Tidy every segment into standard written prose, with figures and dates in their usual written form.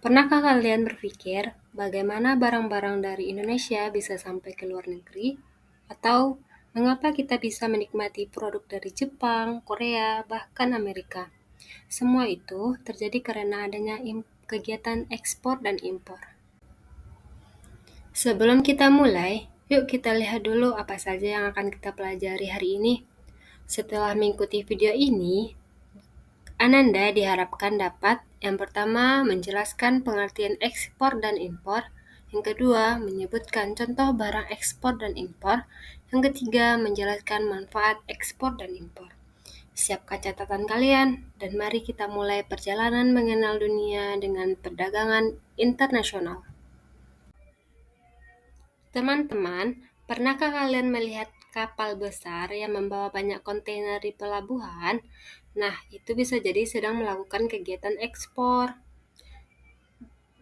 Pernahkah kalian berpikir bagaimana barang-barang dari Indonesia bisa sampai ke luar negeri? Atau mengapa kita bisa menikmati produk dari Jepang, Korea, bahkan Amerika? Semua itu terjadi karena adanya kegiatan ekspor dan impor. Sebelum kita mulai, yuk kita lihat dulu apa saja yang akan kita pelajari hari ini. Setelah mengikuti video ini, Ananda diharapkan dapat yang pertama menjelaskan pengertian ekspor dan impor, yang kedua menyebutkan contoh barang ekspor dan impor, yang ketiga menjelaskan manfaat ekspor dan impor. Siapkan catatan kalian dan mari kita mulai perjalanan mengenal dunia dengan perdagangan internasional. Teman-teman, pernahkah kalian melihat kapal besar yang membawa banyak kontainer di pelabuhan? Nah, itu bisa jadi sedang melakukan kegiatan ekspor.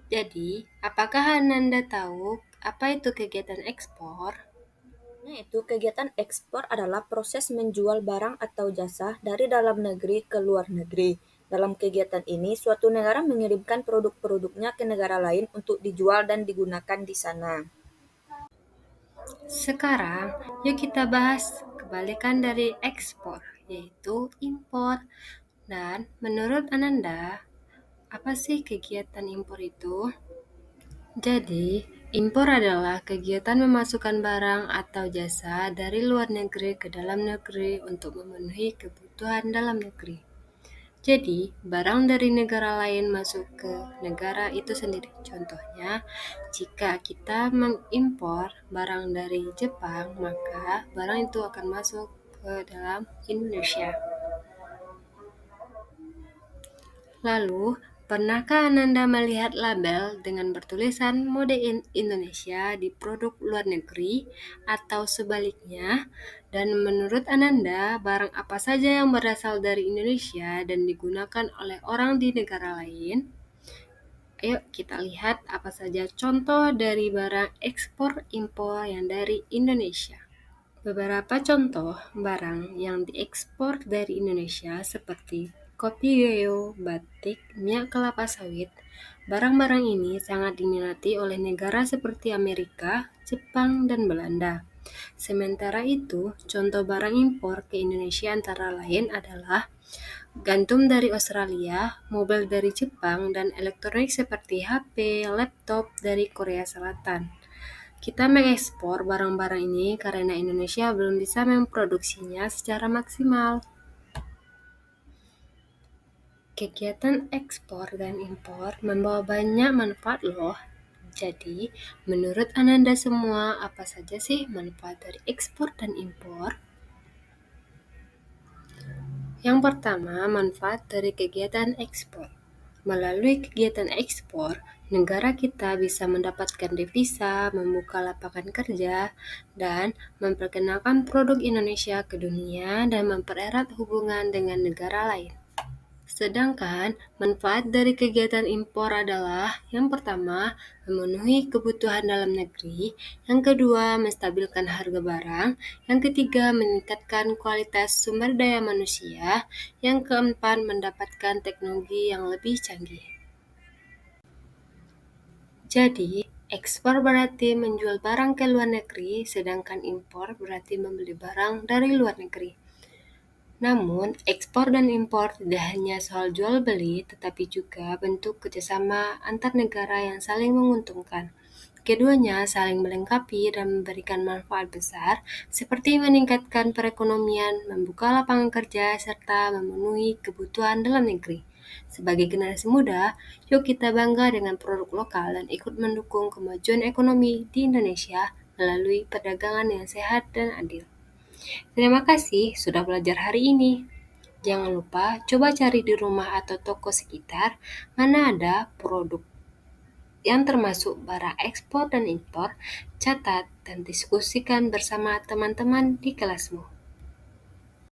Jadi, apakah Ananda tahu apa itu kegiatan ekspor? Itu kegiatan ekspor adalah proses menjual barang atau jasa dari dalam negeri ke luar negeri. Dalam kegiatan ini, suatu negara mengirimkan produk-produknya ke negara lain untuk dijual dan digunakan di sana. Sekarang, yuk kita bahas kebalikan dari ekspor, yaitu impor. Dan menurut Ananda, apa sih kegiatan impor itu? Jadi, impor adalah kegiatan memasukkan barang atau jasa dari luar negeri ke dalam negeri untuk memenuhi kebutuhan dalam negeri. Jadi, barang dari negara lain masuk ke negara itu sendiri. Contohnya, jika kita mengimpor barang dari Jepang, maka barang itu akan masuk ke dalam Indonesia. Lalu, pernahkah Ananda melihat label dengan bertulisan Made in Indonesia di produk luar negeri atau sebaliknya? Dan menurut Ananda, barang apa saja yang berasal dari Indonesia dan digunakan oleh orang di negara lain? Ayo kita lihat apa saja contoh dari barang ekspor impor yang dari Indonesia. Beberapa contoh barang yang diekspor dari Indonesia seperti kopi geo, batik, minyak kelapa sawit. Barang-barang ini sangat diminati oleh negara seperti Amerika, Jepang, dan Belanda. Sementara itu, contoh barang impor ke Indonesia antara lain adalah gandum dari Australia, mobil dari Jepang, dan elektronik seperti HP, laptop dari Korea Selatan. Kita mengekspor barang-barang ini karena Indonesia belum bisa memproduksinya secara maksimal. Kegiatan ekspor dan impor membawa banyak manfaat loh. Jadi, menurut Ananda semua, apa saja sih manfaat dari ekspor dan impor? Yang pertama, manfaat dari kegiatan ekspor. Melalui kegiatan ekspor, negara kita bisa mendapatkan devisa, membuka lapangan kerja, dan memperkenalkan produk Indonesia ke dunia dan mempererat hubungan dengan negara lain. Sedangkan manfaat dari kegiatan impor adalah yang pertama, memenuhi kebutuhan dalam negeri, yang kedua, menstabilkan harga barang, yang ketiga, meningkatkan kualitas sumber daya manusia, yang keempat, mendapatkan teknologi yang lebih canggih. Jadi, ekspor berarti menjual barang ke luar negeri, sedangkan impor berarti membeli barang dari luar negeri. Namun, ekspor dan impor tidak hanya soal jual beli, tetapi juga bentuk kerjasama antar negara yang saling menguntungkan. Keduanya saling melengkapi dan memberikan manfaat besar, seperti meningkatkan perekonomian, membuka lapangan kerja, serta memenuhi kebutuhan dalam negeri. Sebagai generasi muda, yuk kita bangga dengan produk lokal dan ikut mendukung kemajuan ekonomi di Indonesia melalui perdagangan yang sehat dan adil. Terima kasih sudah belajar hari ini. Jangan lupa coba cari di rumah atau toko sekitar mana ada produk yang termasuk barang ekspor dan impor, catat dan diskusikan bersama teman-teman di kelasmu.